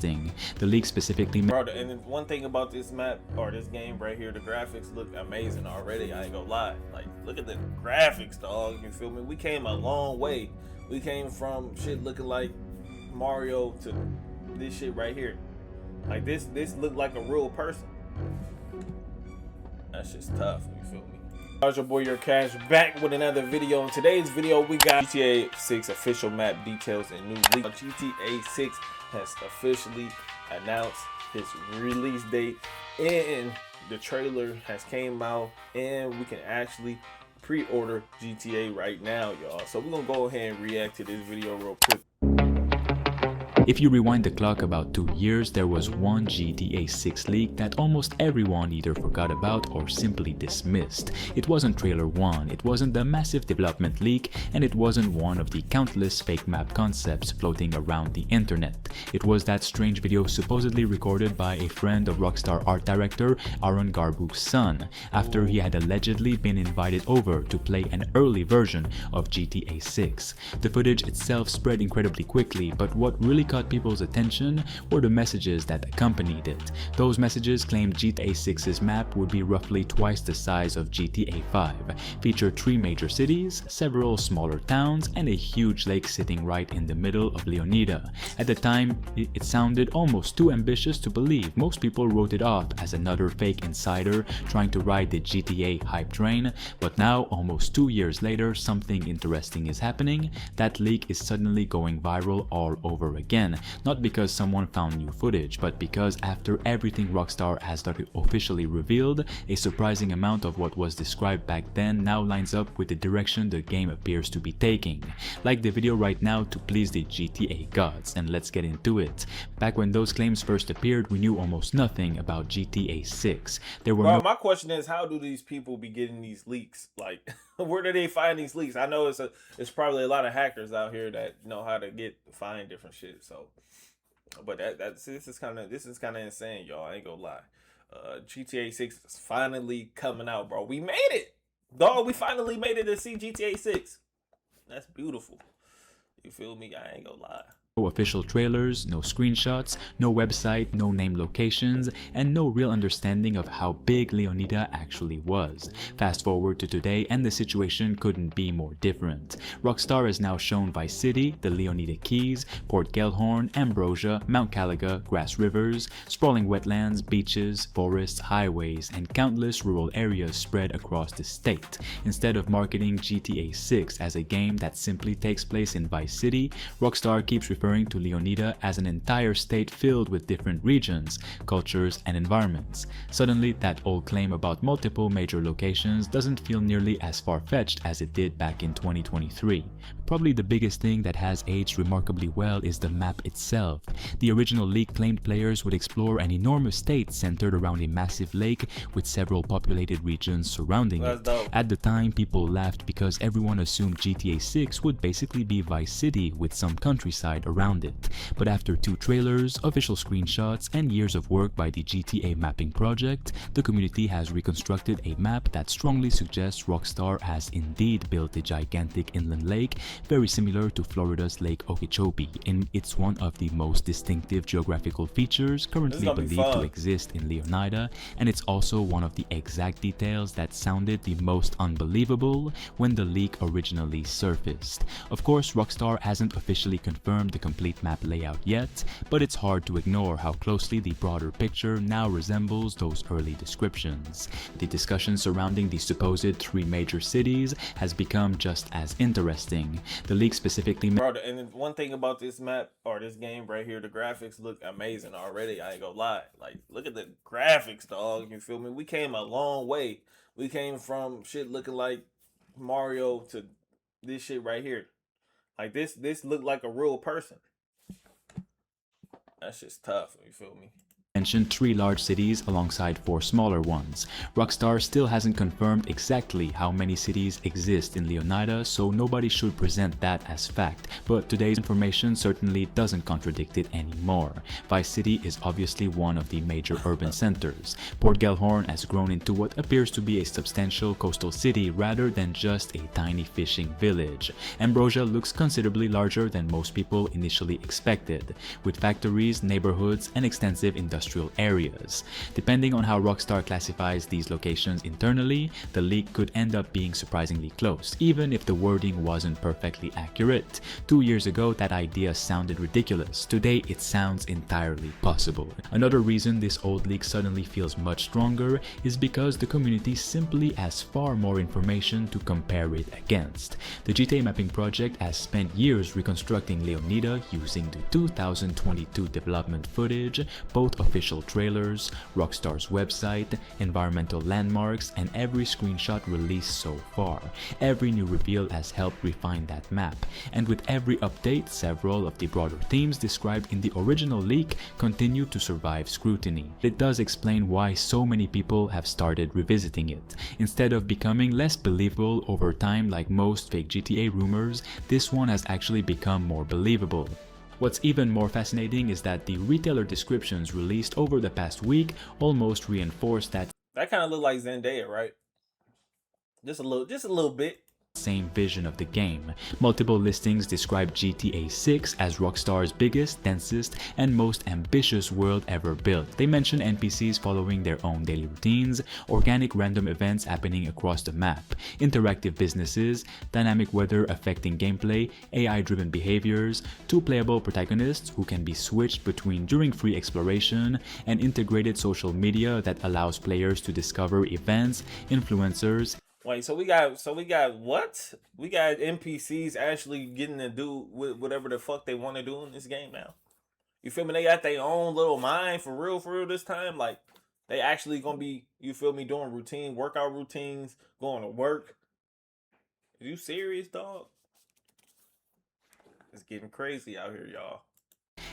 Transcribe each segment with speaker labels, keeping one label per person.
Speaker 1: interesting. The leak specifically...
Speaker 2: Bro, and one thing about this map, or this game right here, the graphics look amazing already, I ain't gonna lie. Like, look at the graphics, dog, you feel me? We came a long way. We came from shit looking like Mario to this shit right here. Like, this looked like a real person. That's just tough, you feel me? How's your boy, Your Cash, back with another video. In today's video, we got GTA 6 official map details and new leak. GTA 6 has officially announced its release date, and the trailer has came out, and we can actually pre-order GTA right now, y'all. So we're gonna go ahead and react to this video real quick.
Speaker 1: If you rewind the clock about 2 years, there was one GTA 6 leak that almost everyone either forgot about or simply dismissed. It wasn't Trailer 1, it wasn't the massive development leak, and it wasn't one of the countless fake map concepts floating around the internet. It was that strange video supposedly recorded by a friend of Rockstar art director Aaron Garbu's son, after he had allegedly been invited over to play an early version of GTA 6. The footage itself spread incredibly quickly, but what really caught people's attention were the messages that accompanied it. Those messages claimed GTA 6's map would be roughly twice the size of GTA 5, feature 3 major cities, several smaller towns, and a huge lake sitting right in the middle of Leonida. At the time, it sounded almost too ambitious to believe. Most people wrote it off as another fake insider trying to ride the GTA hype train, but now, almost 2 years later, something interesting is happening. That leak is suddenly going viral all over again. Not because someone found new footage, but because after everything Rockstar has officially revealed, a surprising amount of what was described back then now lines up with the direction the game appears to be taking. Like the video right now to please the GTA gods, and let's get into it. Back when those claims first appeared, we knew almost nothing about GTA 6. There were
Speaker 2: My question is, how do these people be getting these leaks? Like, where do they find these leaks? I know it's probably a lot of hackers out here that know how to find different shit. So, but this is kind of insane, y'all. I ain't gonna lie. GTA 6 is finally coming out, bro. We made it, dog. We finally made it to see GTA 6. That's beautiful. You feel me? I ain't gonna lie.
Speaker 1: No official trailers, no screenshots, no website, no name locations, and no real understanding of how big Leonida actually was. Fast forward to today and the situation couldn't be more different. Rockstar has now shown Vice City, the Leonida Keys, Port Gellhorn, Ambrosia, Mount Caliga, Grass Rivers, sprawling wetlands, beaches, forests, highways, and countless rural areas spread across the state. Instead of marketing GTA 6 as a game that simply takes place in Vice City, Rockstar keeps referring to Leonida as an entire state filled with different regions, cultures, and environments. Suddenly, that old claim about multiple major locations doesn't feel nearly as far-fetched as it did back in 2023. Probably the biggest thing that has aged remarkably well is the map itself. The original leak claimed players would explore an enormous state centered around a massive lake with several populated regions surrounding it. At the time, people laughed because everyone assumed GTA 6 would basically be Vice City with some countryside around it. But after 2 trailers, official screenshots, and years of work by the GTA mapping project, the community has reconstructed a map that strongly suggests Rockstar has indeed built a gigantic inland lake very similar to Florida's Lake Okeechobee, and it's one of the most distinctive geographical features currently believed to exist in Leonida, and it's also one of the exact details that sounded the most unbelievable when the leak originally surfaced. Of course, Rockstar hasn't officially confirmed the complete map layout yet, but it's hard to ignore how closely the broader picture now resembles those early descriptions. The discussion surrounding the supposed 3 major cities has become just as interesting. The leak specifically...
Speaker 2: Bro, and one thing about this map, or this game right here, the graphics look amazing already, I ain't gonna lie. Like, look at the graphics, dog, you feel me? We came a long way. We came from shit looking like Mario to this shit right here. Like, this looked like a real person. That's just tough, you feel me?
Speaker 1: mentioned 3 large cities alongside 4 smaller ones. Rockstar still hasn't confirmed exactly how many cities exist in Leonida, so nobody should present that as fact, but today's information certainly doesn't contradict it anymore. Vice City is obviously one of the major urban centers. Port Gellhorn has grown into what appears to be a substantial coastal city rather than just a tiny fishing village. Ambrosia looks considerably larger than most people initially expected, with factories, neighborhoods, and extensive industrial areas. Depending on how Rockstar classifies these locations internally, the leak could end up being surprisingly close, even if the wording wasn't perfectly accurate. 2 years ago, that idea sounded ridiculous. Today, it sounds entirely possible. Another reason this old leak suddenly feels much stronger is because the community simply has far more information to compare it against. The GTA Mapping Project has spent years reconstructing Leonida using the 2022 development footage, both official trailers, Rockstar's website, environmental landmarks, and every screenshot released so far. Every new reveal has helped refine that map, and with every update, several of the broader themes described in the original leak continue to survive scrutiny. It does explain why so many people have started revisiting it. Instead of becoming less believable over time like most fake GTA rumors, this one has actually become more believable. What's even more fascinating is that the retailer descriptions released over the past week almost reinforce that
Speaker 2: kind of look like Zendaya, right? Just a little bit.
Speaker 1: Same vision of the game. Multiple listings describe GTA 6 as Rockstar's biggest, densest, and most ambitious world ever built. They mention NPCs following their own daily routines, organic random events happening across the map, interactive businesses, dynamic weather affecting gameplay, AI-driven behaviors, 2 playable protagonists who can be switched between during free exploration, and integrated social media that allows players to discover events, influencers.
Speaker 2: Wait, so we got what? We got NPCs actually getting to do whatever the fuck they want to do in this game now. You feel me? They got their own little mind for real this time. Like they actually gonna be, you feel me, doing workout routines, going to work. Are you serious, dog? It's getting crazy out here, y'all.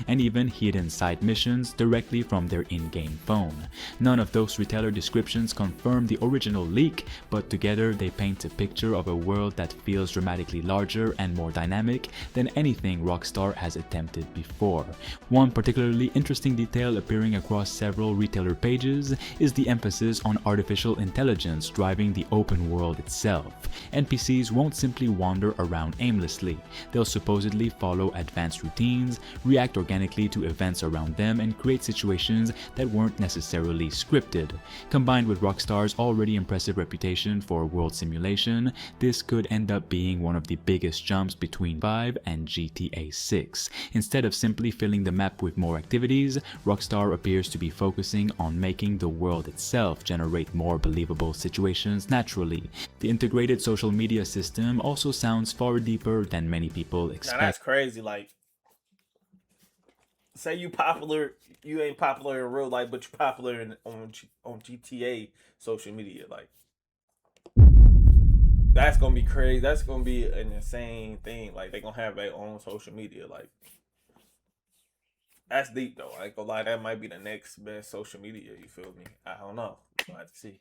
Speaker 1: And even hidden side missions directly from their in-game phone. None of those retailer descriptions confirm the original leak, but together they paint a picture of a world that feels dramatically larger and more dynamic than anything Rockstar has attempted before. One particularly interesting detail appearing across several retailer pages is the emphasis on artificial intelligence driving the open world itself. NPCs won't simply wander around aimlessly. They'll supposedly follow advanced routines, react organically to events around them, and create situations that weren't necessarily scripted. Combined with Rockstar's already impressive reputation for world simulation, this could end up being one of the biggest jumps between 5 and GTA 6. Instead of simply filling the map with more activities, Rockstar appears to be focusing on making the world itself generate more believable situations naturally. The integrated social media system also sounds far deeper than many people expect.
Speaker 2: Now that's crazy. Like, say you ain't popular in real life, but you're popular on GTA social media. Like, that's gonna be crazy. That's gonna be an insane thing. Like, they gonna have their own social media. Like, that's deep though. I ain't gonna lie, that might be the next best social media. You feel me? I don't know. We'll have to see.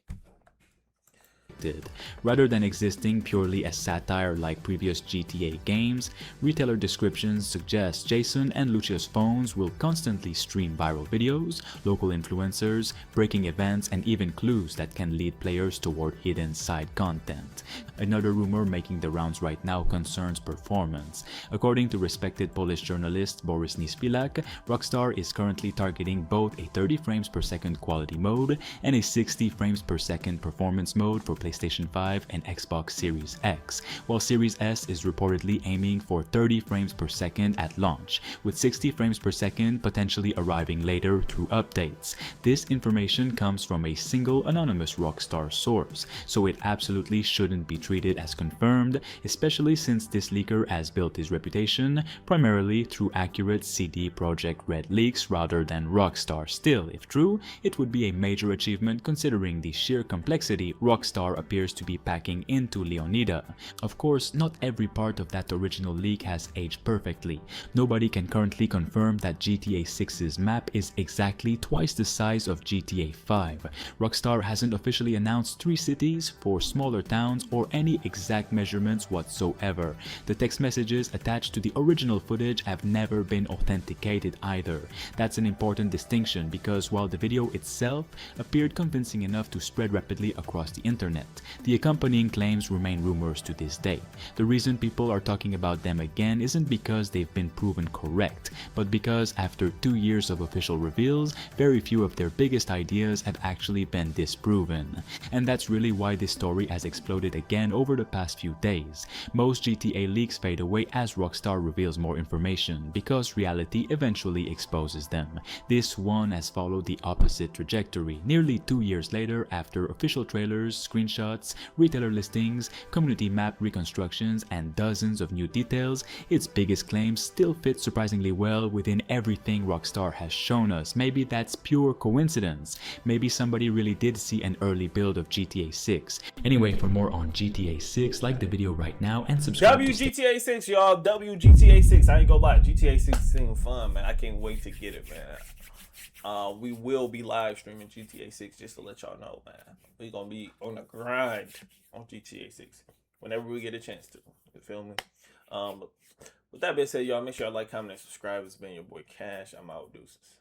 Speaker 1: Rather than existing purely as satire like previous GTA games, retailer descriptions suggest Jason and Lucia's phones will constantly stream viral videos, local influencers, breaking events, and even clues that can lead players toward hidden side content. Another rumor making the rounds right now concerns performance. According to respected Polish journalist Boris Nispilak, Rockstar is currently targeting both a 30 frames per second quality mode and a 60 frames per second performance mode for PlayStation 5 and Xbox Series X, while Series S is reportedly aiming for 30 frames per second at launch, with 60 frames per second potentially arriving later through updates. This information comes from a single anonymous Rockstar source, so it absolutely shouldn't be treated as confirmed, especially since this leaker has built his reputation primarily through accurate CD Projekt Red leaks rather than Rockstar. Still, if true, it would be a major achievement considering the sheer complexity Rockstar appears to be packing into Leonida. Of course, not every part of that original leak has aged perfectly. Nobody can currently confirm that GTA 6's map is exactly twice the size of GTA 5. Rockstar hasn't officially announced 3 cities, 4 smaller towns, or any exact measurements whatsoever. The text messages attached to the original footage have never been authenticated either. That's an important distinction because while the video itself appeared convincing enough to spread rapidly across the internet, the accompanying claims remain rumors to this day. The reason people are talking about them again isn't because they've been proven correct, but because after 2 years of official reveals, very few of their biggest ideas have actually been disproven. And that's really why this story has exploded again over the past few days. Most GTA leaks fade away as Rockstar reveals more information, because reality eventually exposes them. This one has followed the opposite trajectory, nearly 2 years later after official trailers, screenshots, retailer listings, community map reconstructions, and dozens of new details. Its biggest claims still fit surprisingly well within everything Rockstar has shown us. Maybe that's pure coincidence. Maybe somebody really did see an early build of GTA 6. Anyway, for more on GTA 6, like the video right now and subscribe.
Speaker 2: WGTA 6, y'all. WGTA 6. I ain't gonna lie. GTA 6 seems fun, man. I can't wait to get it, man. We will be live streaming GTA 6, just to let y'all know, man. We're gonna be on the grind on GTA 6 whenever we get a chance to. You feel me? With that being said, y'all, make sure y'all like, comment, and subscribe. It's been your boy Cash. I'm out. Deuces.